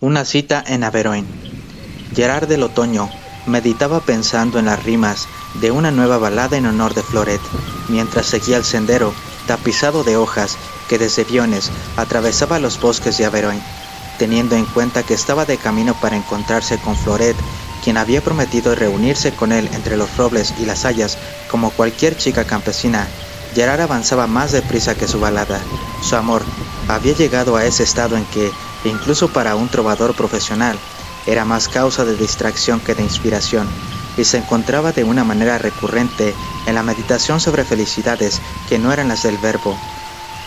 Una cita en Averoin. Gerard del Otoño meditaba pensando en las rimas de una nueva balada en honor de Floret, mientras seguía el sendero tapizado de hojas que desde Viones atravesaba los bosques de Averoin, teniendo en cuenta que estaba de camino para encontrarse con Floret, quien había prometido reunirse con él entre los robles y las hayas como cualquier chica campesina. Gerard avanzaba más deprisa que su balada. Su amor había llegado a ese estado en que, incluso para un trovador profesional, era más causa de distracción que de inspiración, y se encontraba de una manera recurrente en la meditación sobre felicidades que no eran las del verbo.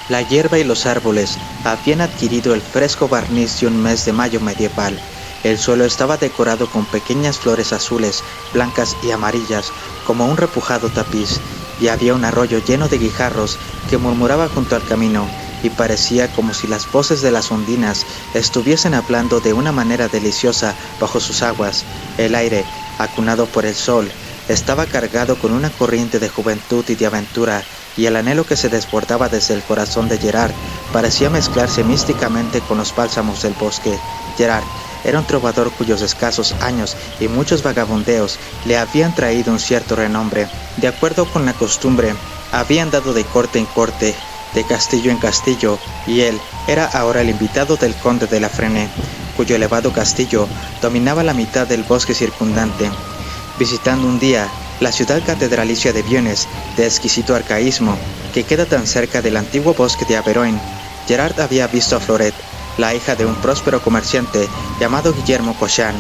La hierba y los árboles habían adquirido el fresco barniz de un mes de mayo medieval. El suelo estaba decorado con pequeñas flores azules, blancas y amarillas, como un repujado tapiz, y había un arroyo lleno de guijarros que murmuraba junto al camino, y parecía como si las voces de las ondinas estuviesen hablando de una manera deliciosa bajo sus aguas. El aire, acunado por el sol, estaba cargado con una corriente de juventud y de aventura, y el anhelo que se desbordaba desde el corazón de Gerard parecía mezclarse místicamente con los bálsamos del bosque. Gerard era un trovador cuyos escasos años y muchos vagabundeos le habían traído un cierto renombre. De acuerdo con la costumbre, había andado de corte en corte, de castillo en castillo, y él era ahora el invitado del conde de la Fresnaye, cuyo elevado castillo dominaba la mitad del bosque circundante. Visitando un día la ciudad catedralicia de Viones, de exquisito arcaísmo, que queda tan cerca del antiguo bosque de Averoin, Gerard había visto a Floret, la hija de un próspero comerciante llamado Guillermo Cochan,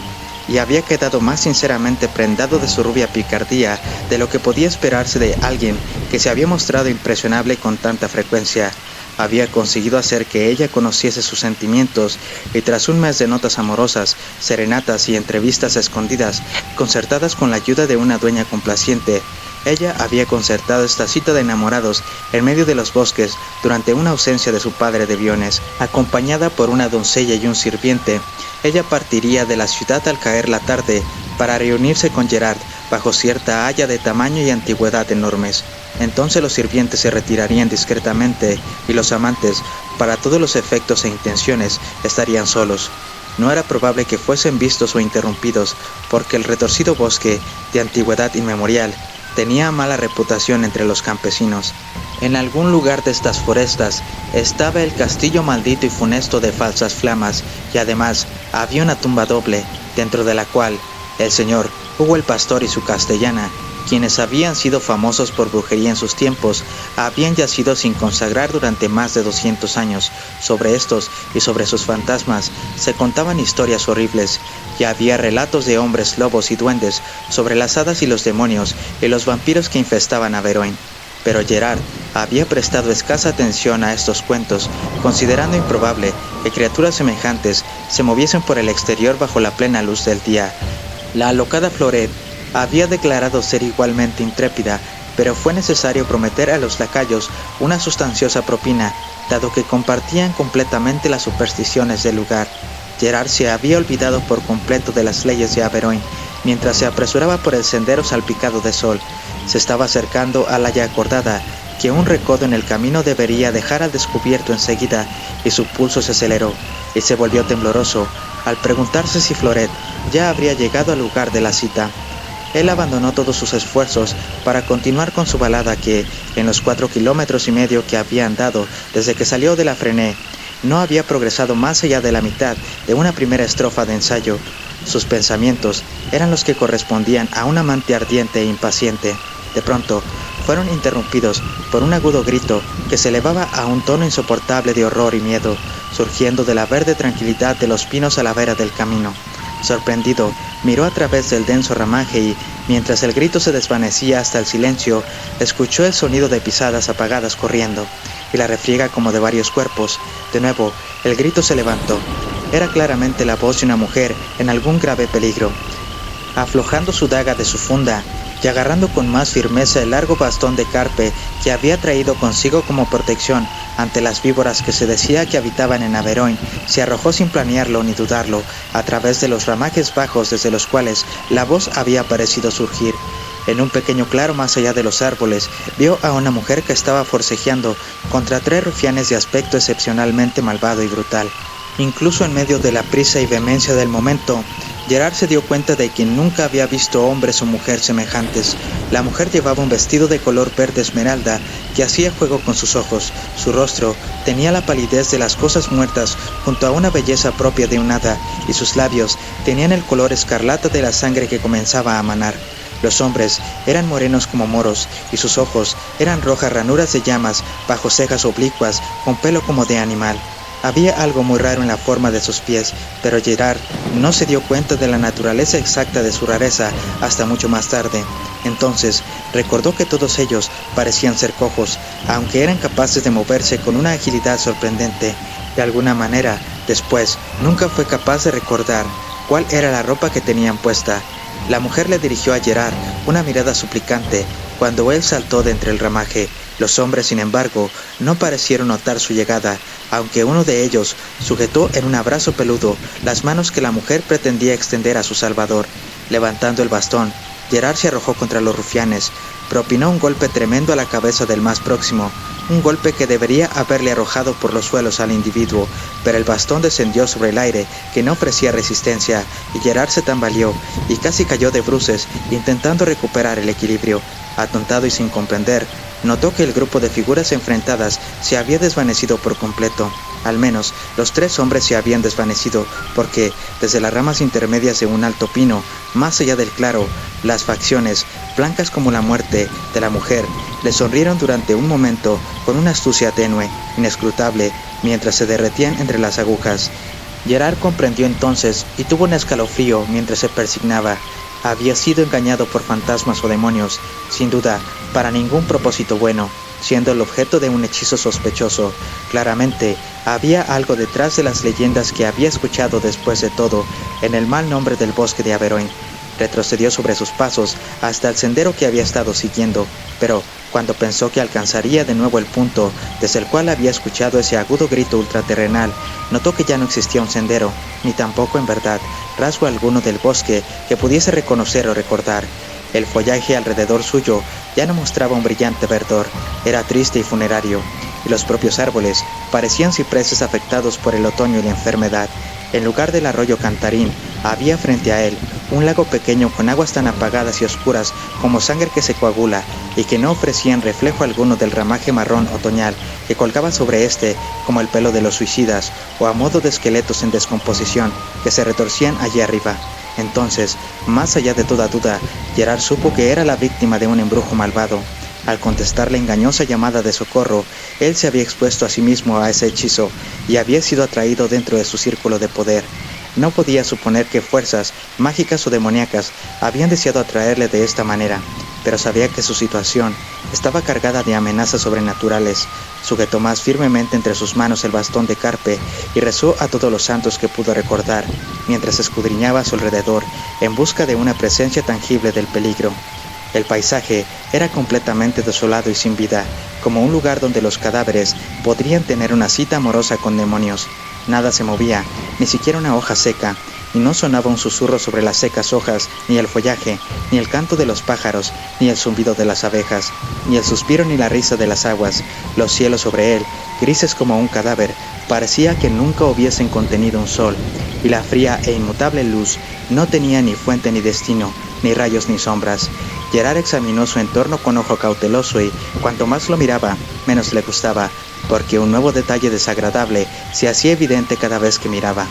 y había quedado más sinceramente prendado de su rubia picardía de lo que podía esperarse de alguien que se había mostrado impresionable con tanta frecuencia. Había conseguido hacer que ella conociese sus sentimientos, y tras un mes de notas amorosas, serenatas y entrevistas escondidas, concertadas con la ayuda de una dueña complaciente, ella había concertado esta cita de enamorados en medio de los bosques durante una ausencia de su padre de Viones. Acompañada por una doncella y un sirviente, ella partiría de la ciudad al caer la tarde para reunirse con Gerard bajo cierta haya de tamaño y antigüedad enormes. Entonces los sirvientes se retirarían discretamente y los amantes, para todos los efectos e intenciones, estarían solos. No era probable que fuesen vistos o interrumpidos, porque el retorcido bosque, de antigüedad inmemorial, tenía mala reputación entre los campesinos. En algún lugar de estas forestas estaba el castillo maldito y funesto de Falsas Flamas, y además había una tumba doble, dentro de la cual el señor Hugo el Pastor y su castellana, quienes habían sido famosos por brujería en sus tiempos, habían yacido sin consagrar durante más de 200 años. Sobre estos y sobre sus fantasmas se contaban historias horribles, y había relatos de hombres lobos y duendes, sobre las hadas y los demonios y los vampiros que infestaban Averoin. Pero Gerard había prestado escasa atención a estos cuentos, considerando improbable que criaturas semejantes se moviesen por el exterior bajo la plena luz del día. La alocada Floret había declarado ser igualmente intrépida, pero fue necesario prometer a los lacayos una sustanciosa propina, dado que compartían completamente las supersticiones del lugar. Gerard se había olvidado por completo de las leyes de Averoin, mientras se apresuraba por el sendero salpicado de sol. Se estaba acercando a la ya acordada, que un recodo en el camino debería dejar al descubierto enseguida, y su pulso se aceleró, y se volvió tembloroso, al preguntarse si Floret ya habría llegado al lugar de la cita. Él abandonó todos sus esfuerzos para continuar con su balada que, en los 4,5 kilómetros que había andado desde que salió de la Fresnaye, no había progresado más allá de la mitad de una primera estrofa de ensayo. Sus pensamientos eran los que correspondían a un amante ardiente e impaciente. De pronto, fueron interrumpidos por un agudo grito que se elevaba a un tono insoportable de horror y miedo, surgiendo de la verde tranquilidad de los pinos a la vera del camino. Sorprendido, miró a través del denso ramaje y, mientras el grito se desvanecía hasta el silencio, escuchó el sonido de pisadas apagadas corriendo, y la refriega como de varios cuerpos. De nuevo, el grito se levantó. Era claramente la voz de una mujer en algún grave peligro. Aflojando su daga de su funda, y agarrando con más firmeza el largo bastón de carpe que había traído consigo como protección ante las víboras que se decía que habitaban en Averoin, se arrojó sin planearlo ni dudarlo a través de los ramajes bajos desde los cuales la voz había parecido surgir. En un pequeño claro más allá de los árboles, vio a una mujer que estaba forcejeando contra 3 rufianes de aspecto excepcionalmente malvado y brutal. Incluso en medio de la prisa y vehemencia del momento, Gerard se dio cuenta de que nunca había visto hombres o mujer semejantes. La mujer llevaba un vestido de color verde esmeralda que hacía juego con sus ojos. Su rostro tenía la palidez de las cosas muertas junto a una belleza propia de un hada, y sus labios tenían el color escarlata de la sangre que comenzaba a manar. Los hombres eran morenos como moros, y sus ojos eran rojas ranuras de llamas bajo cejas oblicuas con pelo como de animal. Había algo muy raro en la forma de sus pies, pero Gerard no se dio cuenta de la naturaleza exacta de su rareza hasta mucho más tarde. Entonces recordó que todos ellos parecían ser cojos, aunque eran capaces de moverse con una agilidad sorprendente. De alguna manera, después, nunca fue capaz de recordar cuál era la ropa que tenían puesta. La mujer le dirigió a Gerard una mirada suplicante cuando él saltó de entre el ramaje. Los hombres, sin embargo, no parecieron notar su llegada, aunque uno de ellos sujetó en un abrazo peludo las manos que la mujer pretendía extender a su salvador. Levantando el bastón, Gerard se arrojó contra los rufianes, propinó un golpe tremendo a la cabeza del más próximo, un golpe que debería haberle arrojado por los suelos al individuo, pero el bastón descendió sobre el aire, que no ofrecía resistencia, y Gerard se tambaleó y casi cayó de bruces, intentando recuperar el equilibrio. Atontado y sin comprender, notó que el grupo de figuras enfrentadas se había desvanecido por completo. Al menos, los tres hombres se habían desvanecido, porque, desde las ramas intermedias de un alto pino, más allá del claro, las facciones, blancas como la muerte, de la mujer, le sonrieron durante un momento con una astucia tenue, inescrutable, mientras se derretían entre las agujas. Gerard comprendió entonces, y tuvo un escalofrío mientras se persignaba. Había sido engañado por fantasmas o demonios, sin duda, para ningún propósito bueno, siendo el objeto de un hechizo sospechoso. Claramente, había algo detrás de las leyendas que había escuchado después de todo, en el mal nombre del bosque de Averoigne. Retrocedió sobre sus pasos hasta el sendero que había estado siguiendo, pero cuando pensó que alcanzaría de nuevo el punto desde el cual había escuchado ese agudo grito ultraterrenal, notó que ya no existía un sendero, ni tampoco en verdad rasgo alguno del bosque que pudiese reconocer o recordar. El follaje alrededor suyo ya no mostraba un brillante verdor, era triste y funerario, y los propios árboles parecían cipreses afectados por el otoño y la enfermedad. En lugar del arroyo Cantarín, había frente a él un lago pequeño con aguas tan apagadas y oscuras como sangre que se coagula y que no ofrecían reflejo alguno del ramaje marrón otoñal que colgaba sobre éste como el pelo de los suicidas o a modo de esqueletos en descomposición que se retorcían allí arriba. Entonces, más allá de toda duda, Gerard supo que era la víctima de un embrujo malvado. Al contestar la engañosa llamada de socorro, él se había expuesto a sí mismo a ese hechizo y había sido atraído dentro de su círculo de poder. No podía suponer que fuerzas mágicas o demoníacas habían deseado atraerle de esta manera, pero sabía que su situación estaba cargada de amenazas sobrenaturales. Sujetó más firmemente entre sus manos el bastón de Carpe y rezó a todos los santos que pudo recordar, mientras escudriñaba a su alrededor en busca de una presencia tangible del peligro. El paisaje era completamente desolado y sin vida, como un lugar donde los cadáveres podrían tener una cita amorosa con demonios. Nada se movía, ni siquiera una hoja seca, y no sonaba un susurro sobre las secas hojas, ni el follaje, ni el canto de los pájaros, ni el zumbido de las abejas, ni el suspiro ni la risa de las aguas. Los cielos sobre él, grises como un cadáver, parecía que nunca hubiesen contenido un sol, y la fría e inmutable luz no tenía ni fuente ni destino, ni rayos ni sombras. Gerard examinó su entorno con ojo cauteloso y, cuanto más lo miraba, menos le gustaba, porque un nuevo detalle desagradable se hacía evidente cada vez que miraba.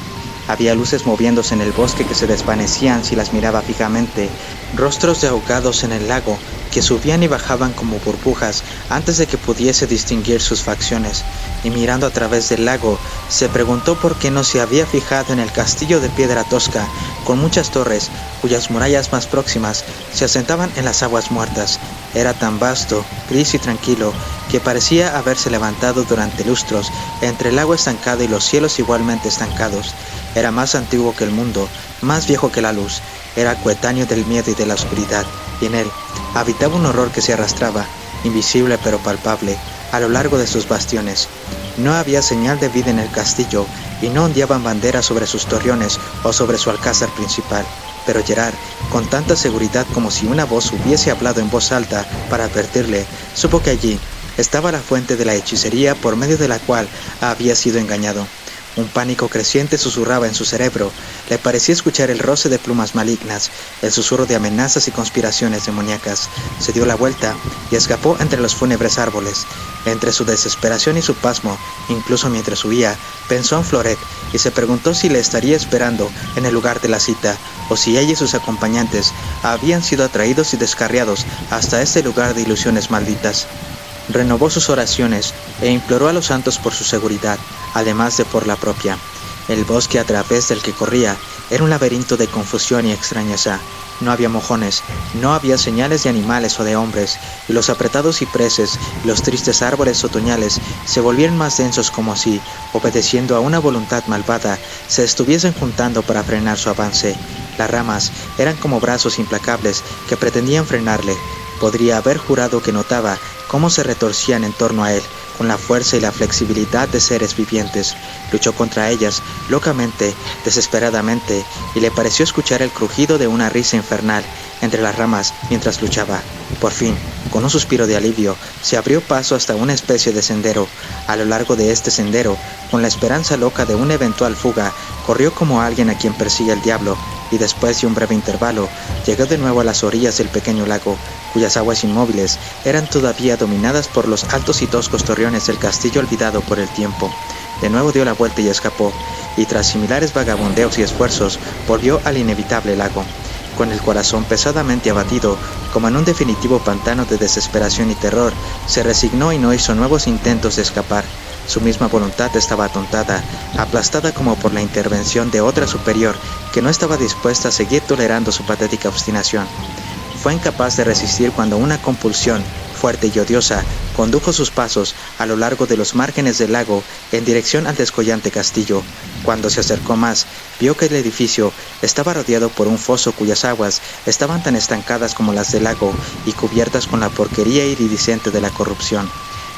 Había luces moviéndose en el bosque que se desvanecían si las miraba fijamente, rostros de ahogados en el lago que subían y bajaban como burbujas antes de que pudiese distinguir sus facciones, y mirando a través del lago, se preguntó por qué no se había fijado en el castillo de piedra tosca, con muchas torres, cuyas murallas más próximas se asentaban en las aguas muertas. Era tan vasto, gris y tranquilo, que parecía haberse levantado durante lustros entre el agua estancada y los cielos igualmente estancados. Era más antiguo que el mundo, más viejo que la luz, era coetáneo del miedo y de la oscuridad, y en él habitaba un horror que se arrastraba, invisible pero palpable, a lo largo de sus bastiones. No había señal de vida en el castillo, y no ondeaban banderas sobre sus torreones o sobre su alcázar principal. Pero Gerard, con tanta seguridad como si una voz hubiese hablado en voz alta para advertirle, supo que allí estaba la fuente de la hechicería por medio de la cual había sido engañado. Un pánico creciente susurraba en su cerebro. Le parecía escuchar el roce de plumas malignas, el susurro de amenazas y conspiraciones demoníacas. Se dio la vuelta y escapó entre los fúnebres árboles. Entre su desesperación y su pasmo, incluso mientras huía, pensó en Floret y se preguntó si le estaría esperando en el lugar de la cita, o si ella y sus acompañantes habían sido atraídos y descarriados hasta este lugar de ilusiones malditas. Renovó sus oraciones e imploró a los santos por su seguridad, además de por la propia. El bosque a través del que corría era un laberinto de confusión y extrañeza. No había mojones, no había señales de animales o de hombres, y los apretados cipreses y los tristes árboles otoñales se volvieron más densos, como si, obedeciendo a una voluntad malvada, se estuviesen juntando para frenar su avance. Las ramas eran como brazos implacables que pretendían frenarle. Podría haber jurado que notaba cómo se retorcían en torno a él, con la fuerza y la flexibilidad de seres vivientes. Luchó contra ellas, locamente, desesperadamente, y le pareció escuchar el crujido de una risa infernal entre las ramas mientras luchaba. Por fin, con un suspiro de alivio, se abrió paso hasta una especie de sendero. A lo largo de este sendero, con la esperanza loca de una eventual fuga, corrió como alguien a quien persigue el diablo, y después de un breve intervalo, llegó de nuevo a las orillas del pequeño lago, cuyas aguas inmóviles eran todavía dominadas por los altos y toscos torreones del castillo olvidado por el tiempo. De nuevo dio la vuelta y escapó, y tras similares vagabundeos y esfuerzos, volvió al inevitable lago. Con el corazón pesadamente abatido, como en un definitivo pantano de desesperación y terror, se resignó y no hizo nuevos intentos de escapar. Su misma voluntad estaba atontada, aplastada como por la intervención de otra superior que no estaba dispuesta a seguir tolerando su patética obstinación. Fue incapaz de resistir cuando una compulsión, fuerte y odiosa, condujo sus pasos a lo largo de los márgenes del lago en dirección al descollante castillo. Cuando se acercó más, vio que el edificio estaba rodeado por un foso cuyas aguas estaban tan estancadas como las del lago y cubiertas con la porquería iridiscente de la corrupción.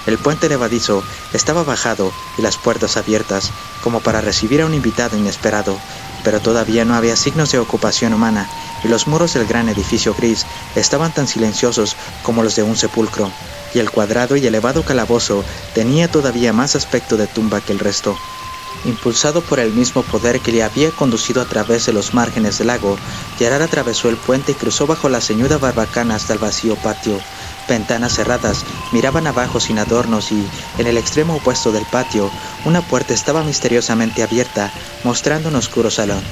El puente levadizo estaba bajado y las puertas abiertas, como para recibir a un invitado inesperado, pero todavía no había signos de ocupación humana, y los muros del gran edificio gris estaban tan silenciosos como los de un sepulcro, y el cuadrado y elevado calabozo tenía todavía más aspecto de tumba que el resto. Impulsado por el mismo poder que le había conducido a través de los márgenes del lago, Gerard atravesó el puente y cruzó bajo la ceñuda barbacana hasta el vacío patio. Ventanas cerradas miraban abajo sin adornos y, en el extremo opuesto del patio, una puerta estaba misteriosamente abierta, mostrando un oscuro salón.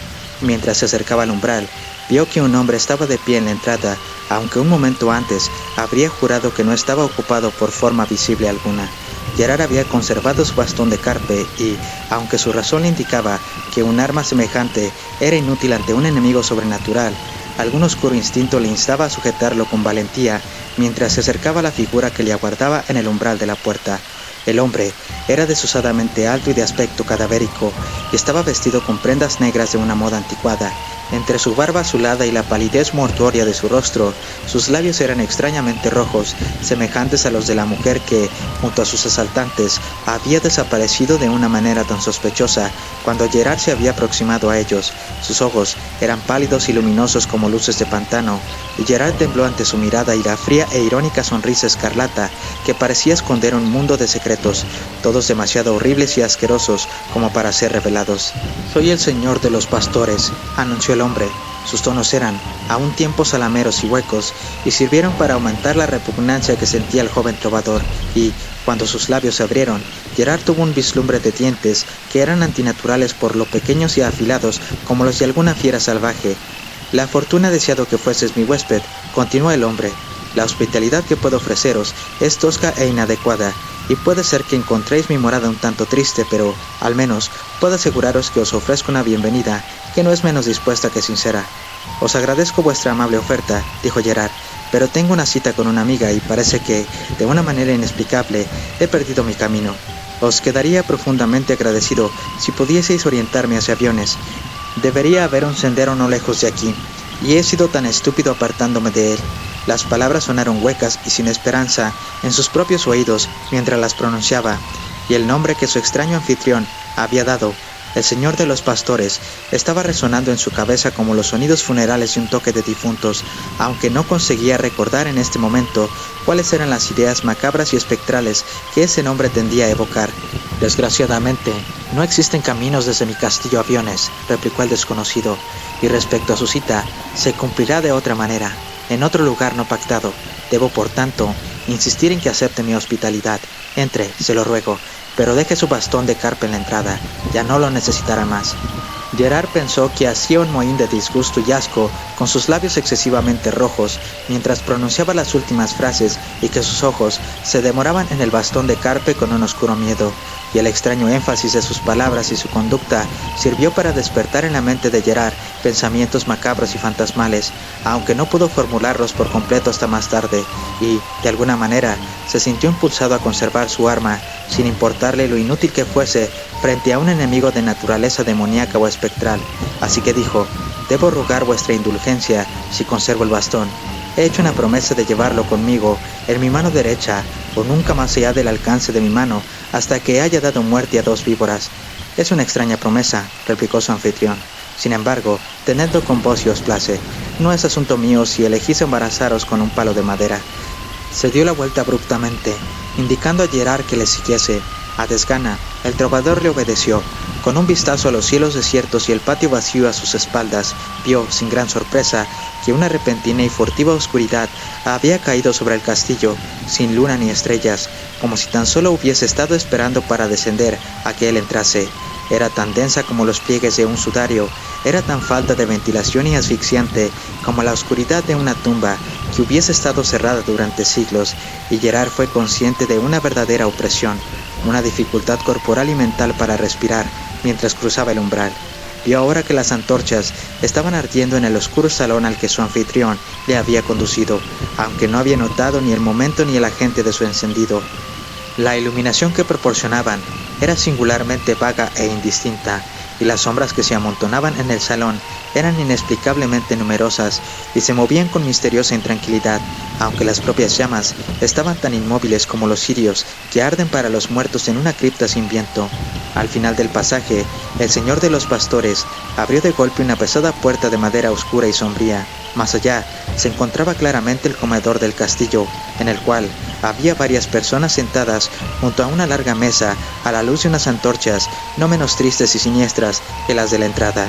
Mientras se acercaba al umbral, vio que un hombre estaba de pie en la entrada, aunque un momento antes habría jurado que no estaba ocupado por forma visible alguna. Gerard había conservado su bastón de carpe y, aunque su razón le indicaba que un arma semejante era inútil ante un enemigo sobrenatural, algún oscuro instinto le instaba a sujetarlo con valentía mientras se acercaba a la figura que le aguardaba en el umbral de la puerta. El hombre era desusadamente alto y de aspecto cadavérico, y estaba vestido con prendas negras de una moda anticuada. Entre su barba azulada y la palidez mortuoria de su rostro, sus labios eran extrañamente rojos, semejantes a los de la mujer que, junto a sus asaltantes, había desaparecido de una manera tan sospechosa cuando Gerard se había aproximado a ellos. Sus ojos eran pálidos y luminosos como luces de pantano, y Gerard tembló ante su mirada y la fría e irónica sonrisa escarlata que parecía esconder un mundo de secretos, todos demasiado horribles y asquerosos como para ser revelados. «Soy el señor de los pastores», anunció el hombre. Sus tonos eran, a un tiempo salameros y huecos, y sirvieron para aumentar la repugnancia que sentía el joven trovador, y, cuando sus labios se abrieron, Gerard tuvo un vislumbre de dientes que eran antinaturales por lo pequeños y afilados como los de alguna fiera salvaje. «La fortuna ha deseado que fueses mi huésped», continuó el hombre. «La hospitalidad que puedo ofreceros es tosca e inadecuada, y puede ser que encontréis mi morada un tanto triste, pero, al menos, puedo aseguraros que os ofrezco una bienvenida que no es menos dispuesta que sincera». «Os agradezco vuestra amable oferta», dijo Gerard, «pero tengo una cita con una amiga y parece que, de una manera inexplicable, he perdido mi camino. Os quedaría profundamente agradecido si pudieseis orientarme hacia Aviones. Debería haber un sendero no lejos de aquí, y he sido tan estúpido apartándome de él». Las palabras sonaron huecas y sin esperanza en sus propios oídos mientras las pronunciaba, y el nombre que su extraño anfitrión había dado El señor de los pastores estaba resonando en su cabeza como los sonidos funerales de un toque de difuntos, aunque no conseguía recordar en este momento cuáles eran las ideas macabras y espectrales que ese nombre tendía a evocar. «Desgraciadamente, no existen caminos desde mi castillo a aviones», replicó el desconocido, «y respecto a su cita, se cumplirá de otra manera, en otro lugar no pactado. Debo, por tanto, insistir en que acepte mi hospitalidad. Entre, se lo ruego, pero deje su bastón de carpa en la entrada, ya no lo necesitará más». Gerard pensó que hacía un mohín de disgusto y asco con sus labios excesivamente rojos mientras pronunciaba las últimas frases y que sus ojos se demoraban en el bastón de carpe con un oscuro miedo, y el extraño énfasis de sus palabras y su conducta sirvió para despertar en la mente de Gerard pensamientos macabros y fantasmales, aunque no pudo formularlos por completo hasta más tarde, y, de alguna manera, se sintió impulsado a conservar su arma, sin importarle lo inútil que fuese frente a un enemigo de naturaleza demoníaca o espectral. Así que dijo: «Debo rogar vuestra indulgencia si conservo el bastón. He hecho una promesa de llevarlo conmigo en mi mano derecha, o nunca más allá del alcance de mi mano, hasta que haya dado muerte a 2 víboras». «Es una extraña promesa», replicó su anfitrión. «Sin embargo, tenedlo con vos si os place. No es asunto mío si elegís embarazaros con un palo de madera». Se dio la vuelta abruptamente, indicando a Gerard que le siguiese. A desgana, el trovador le obedeció. Con un vistazo a los cielos desiertos y el patio vacío a sus espaldas, vio, sin gran sorpresa, que una repentina y furtiva oscuridad había caído sobre el castillo, sin luna ni estrellas, como si tan solo hubiese estado esperando para descender a que él entrase. Era tan densa como los pliegues de un sudario, era tan falta de ventilación y asfixiante como la oscuridad de una tumba que hubiese estado cerrada durante siglos, y Gerard fue consciente de una verdadera opresión, una dificultad corporal y mental para respirar mientras cruzaba el umbral. Vio ahora que las antorchas estaban ardiendo en el oscuro salón al que su anfitrión le había conducido, aunque no había notado ni el momento ni el agente de su encendido. La iluminación que proporcionaban era singularmente vaga e indistinta, y las sombras que se amontonaban en el salón eran inexplicablemente numerosas y se movían con misteriosa intranquilidad, aunque las propias llamas estaban tan inmóviles como los cirios que arden para los muertos en una cripta sin viento. Al final del pasaje, el señor de los pastores abrió de golpe una pesada puerta de madera oscura y sombría. Más allá se encontraba claramente el comedor del castillo, en el cual había varias personas sentadas junto a una larga mesa a la luz de unas antorchas no menos tristes y siniestras que las de la entrada.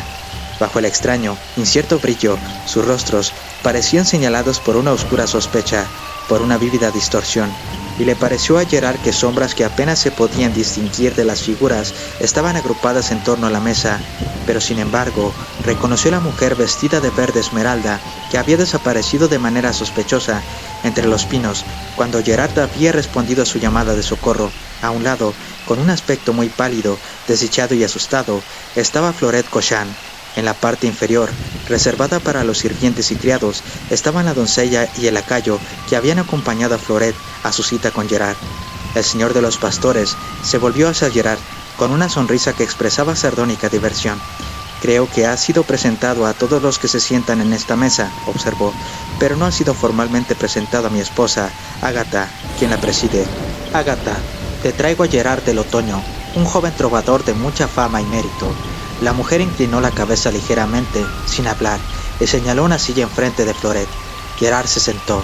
Bajo el extraño, incierto brillo, sus rostros parecían señalados por una oscura sospecha, por una vívida distorsión, y le pareció a Gerard que sombras que apenas se podían distinguir de las figuras estaban agrupadas en torno a la mesa, pero sin embargo reconoció a la mujer vestida de verde esmeralda que había desaparecido de manera sospechosa entre los pinos cuando Gerard había respondido a su llamada de socorro. A un lado, con un aspecto muy pálido, desdichado y asustado, estaba Floret Cochan. En la parte inferior, reservada para los sirvientes y criados, estaban la doncella y el lacayo que habían acompañado a Floret a su cita con Gerard. El señor de los pastores se volvió hacia Gerard con una sonrisa que expresaba sardónica diversión. «Creo que ha sido presentado a todos los que se sientan en esta mesa», observó, «pero no ha sido formalmente presentado a mi esposa, Ágata, quien la preside. Ágata, te traigo a Gerard del Otoño, un joven trovador de mucha fama y mérito». La mujer inclinó la cabeza ligeramente, sin hablar, y señaló una silla enfrente de Floret. Gerard se sentó,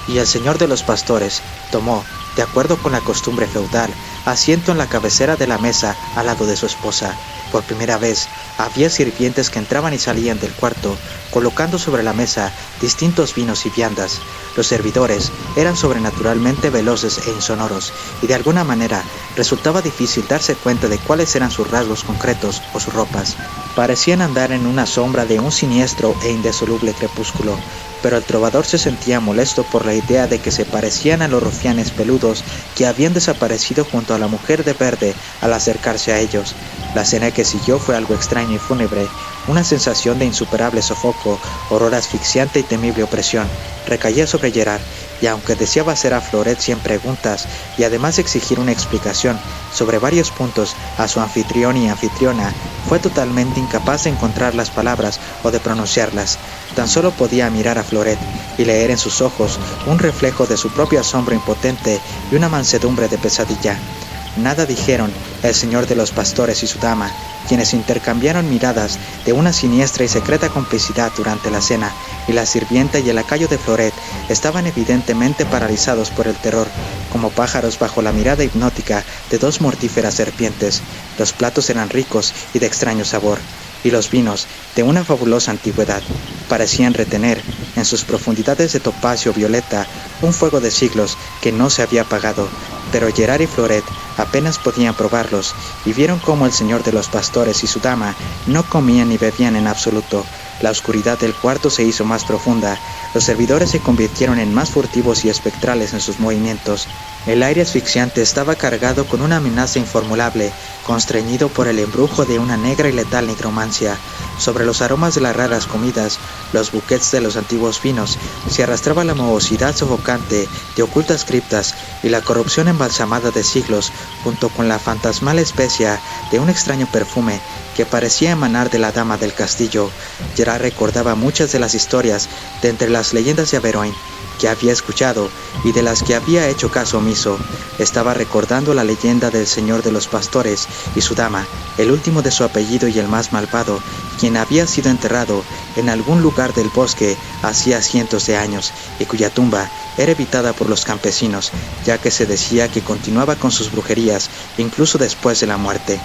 y el señor de los pastores tomó, de acuerdo con la costumbre feudal, asiento en la cabecera de la mesa al lado de su esposa. Por primera vez, había sirvientes que entraban y salían del cuarto, colocando sobre la mesa distintos vinos y viandas. Los servidores eran sobrenaturalmente veloces e insonoros, y de alguna manera resultaba difícil darse cuenta de cuáles eran sus rasgos concretos o sus ropas. Parecían andar en una sombra de un siniestro e indisoluble crepúsculo, pero el trovador se sentía molesto por la idea de que se parecían a los rufianes peludos que habían desaparecido junto a la mujer de verde al acercarse a ellos. La escena que siguió fue algo extraño y fúnebre, una sensación de insuperable sofoco, horror asfixiante y temible opresión, recaía sobre Gerard, y aunque deseaba hacer a Floret 100 preguntas y además exigir una explicación sobre varios puntos a su anfitrión y anfitriona, fue totalmente incapaz de encontrar las palabras o de pronunciarlas. Tan solo podía mirar a Floret y leer en sus ojos un reflejo de su propio asombro impotente y una mansedumbre de pesadilla. Nada dijeron el señor de los pastores y su dama, quienes intercambiaron miradas de una siniestra y secreta complicidad durante la cena, y la sirvienta y el lacayo de Floret estaban evidentemente paralizados por el terror, como pájaros bajo la mirada hipnótica de dos mortíferas serpientes. Los platos eran ricos y de extraño sabor, y los vinos, de una fabulosa antigüedad, parecían retener, en sus profundidades de topacio violeta, un fuego de siglos que no se había apagado. Pero Gerard y Floret apenas podían probarlos, y vieron cómo el señor de los pastores y su dama no comían ni bebían en absoluto. La oscuridad del cuarto se hizo más profunda, los servidores se convirtieron en más furtivos y espectrales en sus movimientos. El aire asfixiante estaba cargado con una amenaza informulable, constreñido por el embrujo de una negra y letal nigromancia. Sobre los aromas de las raras comidas, los buquets de los antiguos vinos, se arrastraba la mohosidad sofocante de ocultas criptas y la corrupción embalsamada de siglos, junto con la fantasmal especia de un extraño perfume que parecía emanar de la dama del castillo. Gerard recordaba muchas de las historias de entre las leyendas de Averoigne que había escuchado y de las que había hecho caso omiso. Estaba recordando la leyenda del señor de los pastores y su dama, el último de su apellido y el más malvado, quien había sido enterrado en algún lugar del bosque hacía cientos de años, y cuya tumba era evitada por los campesinos, ya que se decía que continuaba con sus brujerías incluso después de la muerte.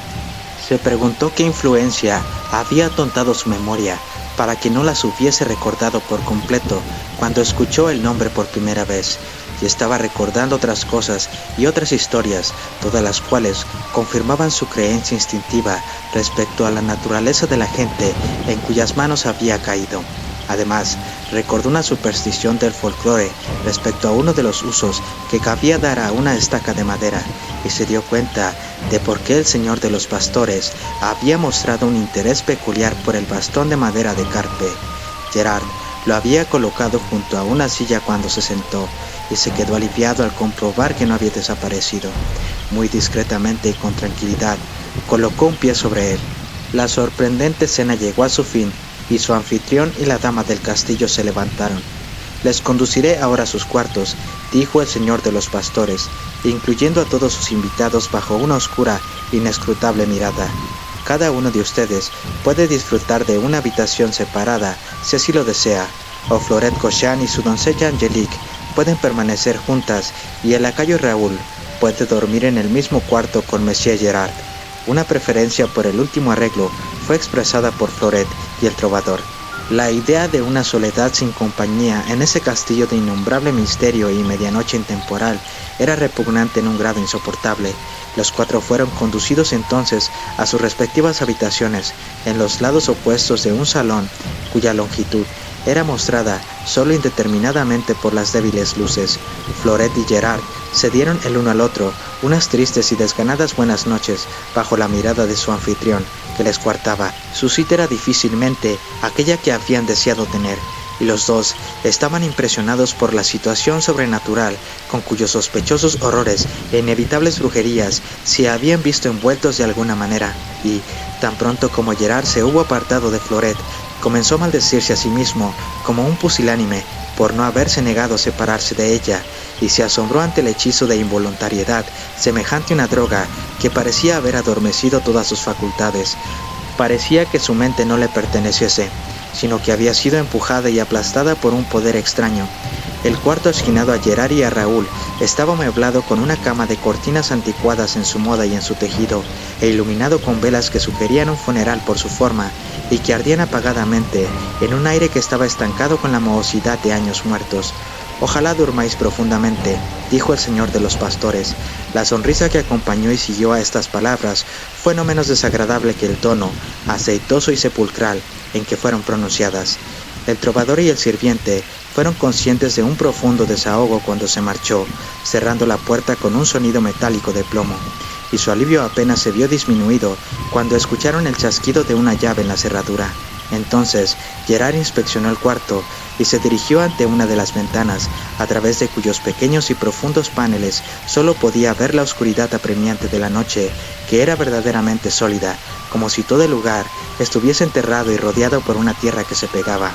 Se preguntó qué influencia había atontado su memoria para que no las hubiese recordado por completo cuando escuchó el nombre por primera vez, y estaba recordando otras cosas y otras historias, todas las cuales confirmaban su creencia instintiva respecto a la naturaleza de la gente en cuyas manos había caído. Además, recordó una superstición del folclore respecto a uno de los usos que cabía dar a una estaca de madera, y se dio cuenta de por qué el señor de los pastores había mostrado un interés peculiar por el bastón de madera de carpe. Gerard lo había colocado junto a una silla cuando se sentó, y se quedó aliviado al comprobar que no había desaparecido. Muy discretamente y con tranquilidad, colocó un pie sobre él. La sorprendente cena llegó a su fin, y su anfitrión y la dama del castillo se levantaron. «Les conduciré ahora a sus cuartos», dijo el señor de los pastores, incluyendo a todos sus invitados bajo una oscura, inescrutable mirada. «Cada uno de ustedes puede disfrutar de una habitación separada, si así lo desea, o Floret Cochan y su doncella Angelique pueden permanecer juntas, y el lacayo Raúl puede dormir en el mismo cuarto con Monsieur Gerard». Una preferencia por el último arreglo fue expresada por Floret y el trovador. La idea de una soledad sin compañía en ese castillo de innombrable misterio y medianoche intemporal era repugnante en un grado insoportable. Los cuatro fueron conducidos entonces a sus respectivas habitaciones, en los lados opuestos de un salón cuya longitud era mostrada solo indeterminadamente por las débiles luces. Floret y Gerard se dieron el uno al otro unas tristes y desganadas buenas noches bajo la mirada de su anfitrión, que les coartaba. Su cita era difícilmente aquella que habían deseado tener, y los dos estaban impresionados por la situación sobrenatural con cuyos sospechosos horrores e inevitables brujerías se habían visto envueltos de alguna manera, y, tan pronto como Gerard se hubo apartado de Floret, comenzó a maldecirse a sí mismo como un pusilánime por no haberse negado a separarse de ella, y se asombró ante el hechizo de involuntariedad semejante a una droga que parecía haber adormecido todas sus facultades. Parecía que su mente no le perteneciese, sino que había sido empujada y aplastada por un poder extraño. El cuarto asignado a Gerard y a Raúl estaba amueblado con una cama de cortinas anticuadas en su moda y en su tejido, e iluminado con velas que sugerían un funeral por su forma y que ardían apagadamente en un aire que estaba estancado con la mohosidad de años muertos. «Ojalá durmáis profundamente», dijo el señor de los pastores. La sonrisa que acompañó y siguió a estas palabras fue no menos desagradable que el tono, aceitoso y sepulcral, en que fueron pronunciadas. El trovador y el sirviente fueron conscientes de un profundo desahogo cuando se marchó, cerrando la puerta con un sonido metálico de plomo, y su alivio apenas se vio disminuido cuando escucharon el chasquido de una llave en la cerradura. Entonces Gerard inspeccionó el cuarto y se dirigió ante una de las ventanas, a través de cuyos pequeños y profundos paneles solo podía ver la oscuridad apremiante de la noche, que era verdaderamente sólida, como si todo el lugar estuviese enterrado y rodeado por una tierra que se pegaba.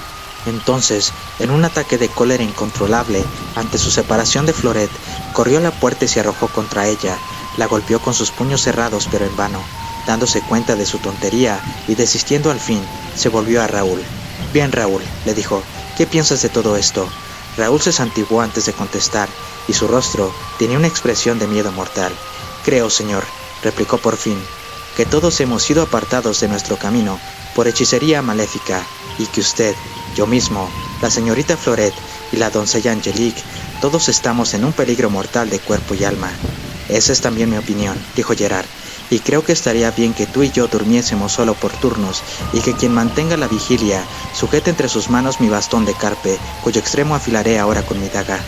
Entonces, en un ataque de cólera incontrolable ante su separación de Floret, corrió a la puerta y se arrojó contra ella. La golpeó con sus puños cerrados, pero en vano. Dándose cuenta de su tontería y desistiendo al fin, se volvió a Raúl. «Bien, Raúl», le dijo, «¿qué piensas de todo esto?» Raúl se santiguó antes de contestar, y su rostro tenía una expresión de miedo mortal. «Creo, señor», replicó por fin, «que todos hemos sido apartados de nuestro camino por hechicería maléfica, y que usted, yo mismo, la señorita Floret y la doncella Angelique, todos estamos en un peligro mortal de cuerpo y alma». «Esa es también mi opinión», dijo Gerard, «y creo que estaría bien que tú y yo durmiésemos solo por turnos, y que quien mantenga la vigilia sujete entre sus manos mi bastón de carpe, cuyo extremo afilaré ahora con mi daga.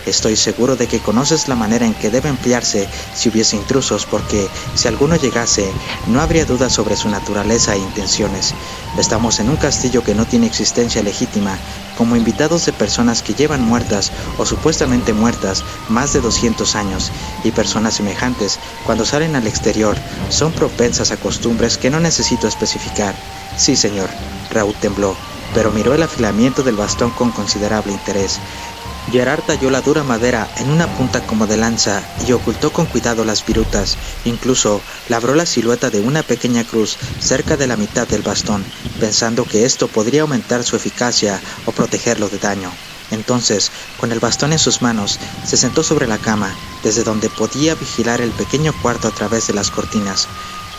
Estoy seguro de que conoces la manera en que debe emplearse si hubiese intrusos, porque si alguno llegase, no habría duda sobre su naturaleza e intenciones. Estamos en un castillo que no tiene existencia legítima, como invitados de personas que llevan muertas o supuestamente muertas más de 200 años, y personas semejantes, cuando salen al exterior, son propensas a costumbres que no necesito especificar. Sí, señor». Raúl tembló, pero miró el afilamiento del bastón con considerable interés. Gerard talló la dura madera en una punta como de lanza y ocultó con cuidado las virutas. Incluso labró la silueta de una pequeña cruz cerca de la mitad del bastón, pensando que esto podría aumentar su eficacia o protegerlo de daño. Entonces, con el bastón en sus manos, se sentó sobre la cama, desde donde podía vigilar el pequeño cuarto a través de las cortinas.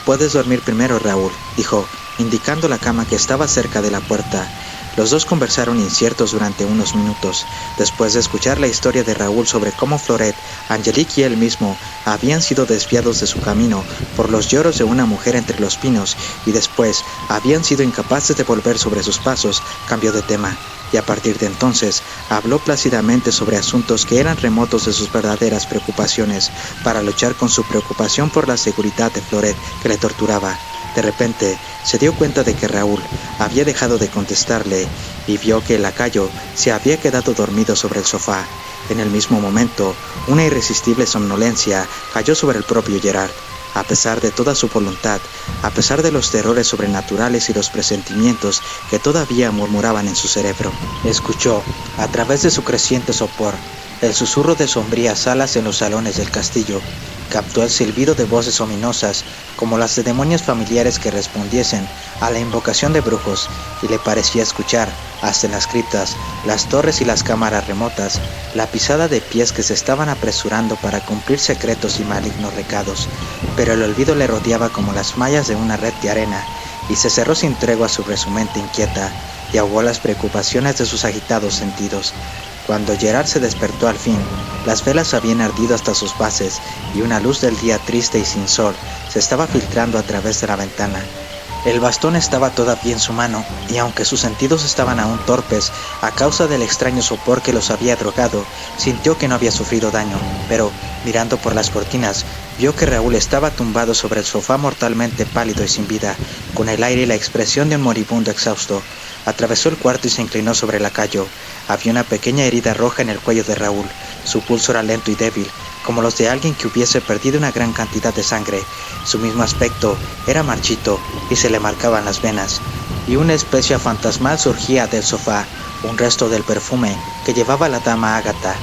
«Puedes dormir primero, Raúl», dijo, indicando la cama que estaba cerca de la puerta. Los dos conversaron inciertos durante unos minutos, después de escuchar la historia de Raúl sobre cómo Floret, Angelique y él mismo habían sido desviados de su camino por los lloros de una mujer entre los pinos y después habían sido incapaces de volver sobre sus pasos. Cambió de tema, y a partir de entonces habló plácidamente sobre asuntos que eran remotos de sus verdaderas preocupaciones, para luchar con su preocupación por la seguridad de Floret que le torturaba. De repente, se dio cuenta de que Raúl había dejado de contestarle y vio que el lacayo se había quedado dormido sobre el sofá. En el mismo momento, una irresistible somnolencia cayó sobre el propio Gerard. A pesar de toda su voluntad, a pesar de los terrores sobrenaturales y los presentimientos que todavía murmuraban en su cerebro, escuchó, a través de su creciente sopor, el susurro de sombrías alas en los salones del castillo. Captó el silbido de voces ominosas, como las de demonios familiares que respondiesen a la invocación de brujos, y le parecía escuchar, hasta en las criptas, las torres y las cámaras remotas, la pisada de pies que se estaban apresurando para cumplir secretos y malignos recados. Pero el olvido le rodeaba como las mallas de una red de arena, y se cerró sin tregua sobre su mente inquieta, y ahogó las preocupaciones de sus agitados sentidos. Cuando Gerard se despertó al fin, las velas habían ardido hasta sus bases y una luz del día triste y sin sol se estaba filtrando a través de la ventana. El bastón estaba todavía en su mano, y aunque sus sentidos estaban aún torpes a causa del extraño sopor que los había drogado, sintió que no había sufrido daño, pero, mirando por las cortinas, vio que Raúl estaba tumbado sobre el sofá mortalmente pálido y sin vida, con el aire y la expresión de un moribundo exhausto. Atravesó el cuarto y se inclinó sobre el lacayo. Había una pequeña herida roja en el cuello de Raúl. Su pulso era lento y débil, como los de alguien que hubiese perdido una gran cantidad de sangre. Su mismo aspecto era marchito y se le marcaban las venas. Y una especie fantasmal surgía del sofá, un resto del perfume que llevaba la dama Ágata.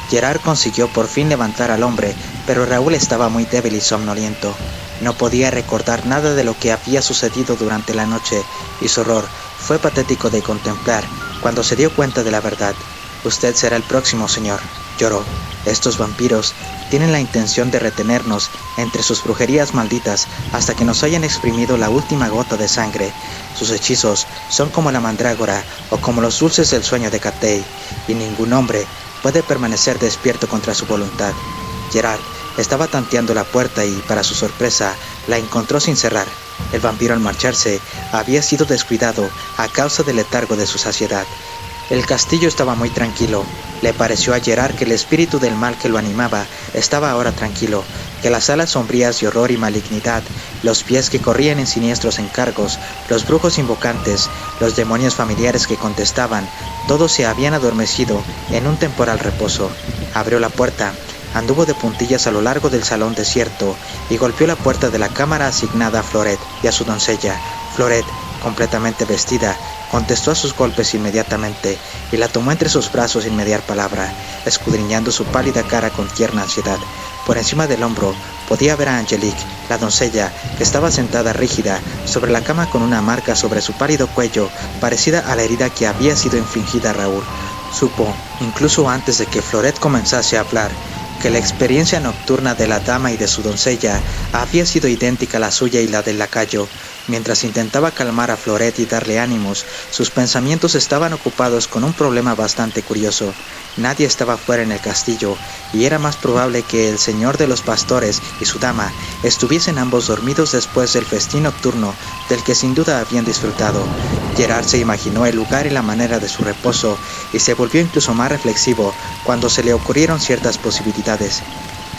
Gerard consiguió por fin levantar al hombre, pero Raúl estaba muy débil y somnoliento. No podía recordar nada de lo que había sucedido durante la noche, y su horror fue patético de contemplar cuando se dio cuenta de la verdad. «Usted será el próximo, señor», lloró. «Estos vampiros tienen la intención de retenernos entre sus brujerías malditas hasta que nos hayan exprimido la última gota de sangre. Sus hechizos son como la mandrágora o como los dulces del sueño de Catey, y ningún hombre puede permanecer despierto contra su voluntad». Gerard estaba tanteando la puerta y, para su sorpresa, la encontró sin cerrar. El vampiro, al marcharse, había sido descuidado a causa del letargo de su saciedad. El castillo estaba muy tranquilo. Le pareció a Gerard que el espíritu del mal que lo animaba estaba ahora tranquilo, que las alas sombrías de horror y malignidad, los pies que corrían en siniestros encargos, los brujos invocantes, los demonios familiares que contestaban, todos se habían adormecido en un temporal reposo. Abrió la puerta, anduvo de puntillas a lo largo del salón desierto y golpeó la puerta de la cámara asignada a Floret y a su doncella. Floret, completamente vestida, contestó a sus golpes inmediatamente y la tomó entre sus brazos sin mediar palabra, escudriñando su pálida cara con tierna ansiedad. Por encima del hombro podía ver a Angelique, la doncella, que estaba sentada rígida sobre la cama con una marca sobre su pálido cuello, parecida a la herida que había sido infligida a Raúl. Supo, incluso antes de que Floret comenzase a hablar, que la experiencia nocturna de la dama y de su doncella había sido idéntica a la suya y la del lacayo. Mientras intentaba calmar a Floret y darle ánimos, sus pensamientos estaban ocupados con un problema bastante curioso. Nadie estaba fuera en el castillo, y era más probable que el señor de los pastores y su dama estuviesen ambos dormidos después del festín nocturno del que sin duda habían disfrutado. Gerard se imaginó el lugar y la manera de su reposo, y se volvió incluso más reflexivo cuando se le ocurrieron ciertas posibilidades.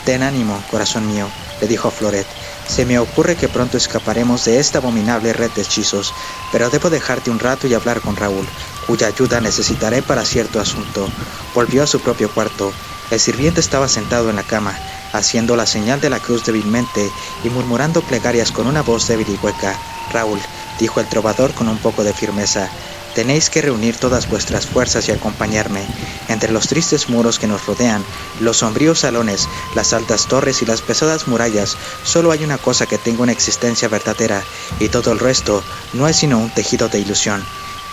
«Ten ánimo, corazón mío», le dijo a Floret. «Se me ocurre que pronto escaparemos de esta abominable red de hechizos, pero debo dejarte un rato y hablar con Raúl, cuya ayuda necesitaré para cierto asunto». Volvió a su propio cuarto. El sirviente estaba sentado en la cama, haciendo la señal de la cruz débilmente y murmurando plegarias con una voz débil y hueca. «Raúl», dijo el trovador con un poco de firmeza, «tenéis que reunir todas vuestras fuerzas y acompañarme. Entre los tristes muros que nos rodean, los sombríos salones, las altas torres y las pesadas murallas, solo hay una cosa que tenga una existencia verdadera, y todo el resto no es sino un tejido de ilusión.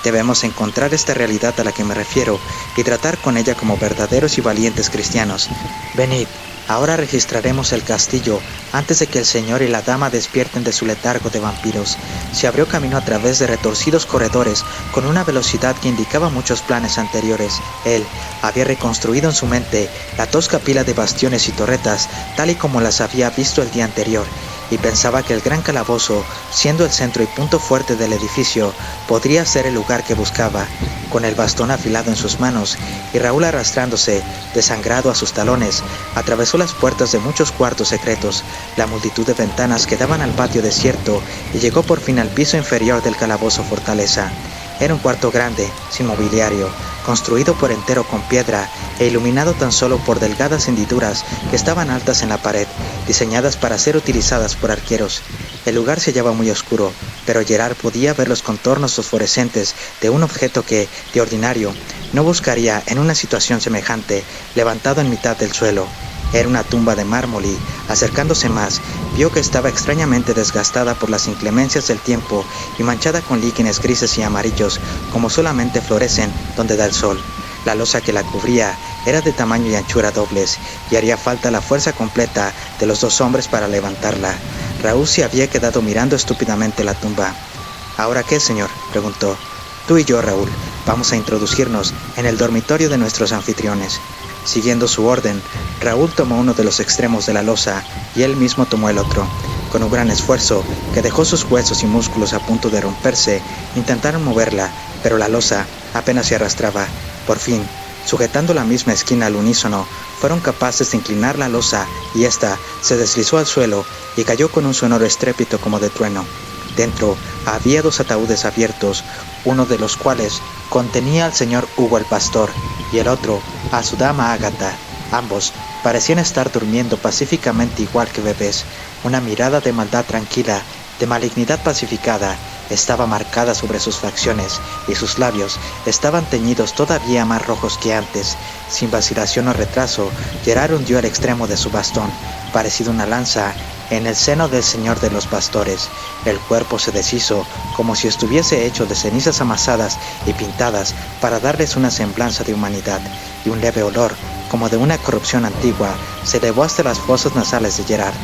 Debemos encontrar esta realidad a la que me refiero y tratar con ella como verdaderos y valientes cristianos. Venid, ahora registraremos el castillo antes de que el señor y la dama despierten de su letargo de vampiros». Se abrió camino a través de retorcidos corredores con una velocidad que indicaba muchos planes anteriores. Él había reconstruido en su mente la tosca pila de bastiones y torretas tal y como las había visto el día anterior, y pensaba que el gran calabozo, siendo el centro y punto fuerte del edificio, podría ser el lugar que buscaba. Con el bastón afilado en sus manos y Raúl arrastrándose, desangrado a sus talones, atravesó las puertas de muchos cuartos secretos, la multitud de ventanas que daban al patio desierto, y llegó por fin al piso inferior del calabozo fortaleza. Era un cuarto grande, sin mobiliario, construido por entero con piedra e iluminado tan solo por delgadas hendiduras que estaban altas en la pared, diseñadas para ser utilizadas por arqueros. El lugar se hallaba muy oscuro, pero Gerard podía ver los contornos fosforescentes de un objeto que, de ordinario, no buscaría en una situación semejante, levantado en mitad del suelo. Era una tumba de mármol y, acercándose más, vio que estaba extrañamente desgastada por las inclemencias del tiempo y manchada con líquenes grises y amarillos, como solamente florecen donde da el sol. La losa que la cubría era de tamaño y anchura dobles, y haría falta la fuerza completa de los dos hombres para levantarla. Raúl se había quedado mirando estúpidamente la tumba. «¿Ahora qué, señor?», preguntó. «Tú y yo, Raúl, vamos a introducirnos en el dormitorio de nuestros anfitriones». Siguiendo su orden, Raúl tomó uno de los extremos de la losa y él mismo tomó el otro. Con un gran esfuerzo, que dejó sus huesos y músculos a punto de romperse, intentaron moverla, pero la losa apenas se arrastraba. Por fin, sujetando la misma esquina al unísono, fueron capaces de inclinar la losa y ésta se deslizó al suelo y cayó con un sonoro estrépito como de trueno. Dentro había dos ataúdes abiertos, uno de los cuales contenía al señor Hugo el pastor y el otro a su dama Ágata. Ambos parecían estar durmiendo pacíficamente igual que bebés. Una mirada de maldad tranquila, de malignidad pacificada, estaba marcada sobre sus facciones y sus labios estaban teñidos todavía más rojos que antes. Sin vacilación o retraso, Gerard hundió el extremo de su bastón, parecido a una lanza, en el seno del señor de los pastores. El cuerpo se deshizo como si estuviese hecho de cenizas amasadas y pintadas para darles una semblanza de humanidad, y un leve olor, como de una corrupción antigua, se elevó hasta las fosas nasales de Gerard.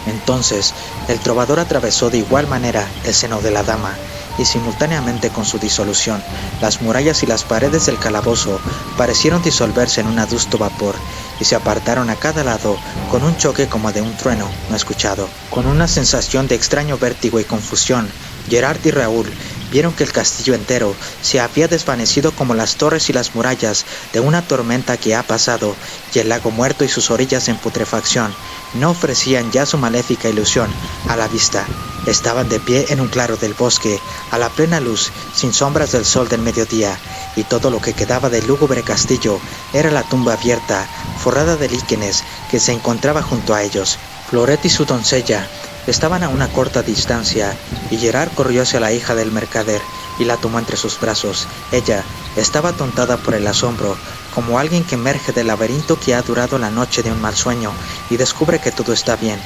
Entonces, el trovador atravesó de igual manera el seno de la dama, y simultáneamente con su disolución, las murallas y las paredes del calabozo parecieron disolverse en un adusto vapor, y se apartaron a cada lado con un choque como de un trueno no escuchado. Con una sensación de extraño vértigo y confusión, Gerard y Raúl vieron que el castillo entero se había desvanecido como las torres y las murallas de una tormenta que ha pasado, y el lago muerto y sus orillas en putrefacción no ofrecían ya su maléfica ilusión a la vista. Estaban de pie en un claro del bosque, a la plena luz, sin sombras del sol del mediodía, y todo lo que quedaba del lúgubre castillo era la tumba abierta, forrada de líquenes, que se encontraba junto a ellos. Floret y su doncella Estaban a una corta distancia, y Gerard corrió hacia la hija del mercader y la tomó entre sus brazos. Ella estaba atontada por el asombro, como alguien que emerge del laberinto que ha durado la noche de un mal sueño y descubre que todo está bien.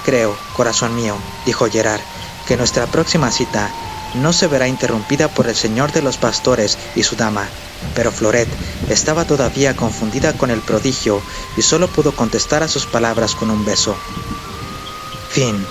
«Creo, corazón mío», dijo Gerard, «que nuestra próxima cita no se verá interrumpida por el señor de los pastores y su dama». Pero Floret estaba todavía confundida con el prodigio y solo pudo contestar a sus palabras con un beso. Fin.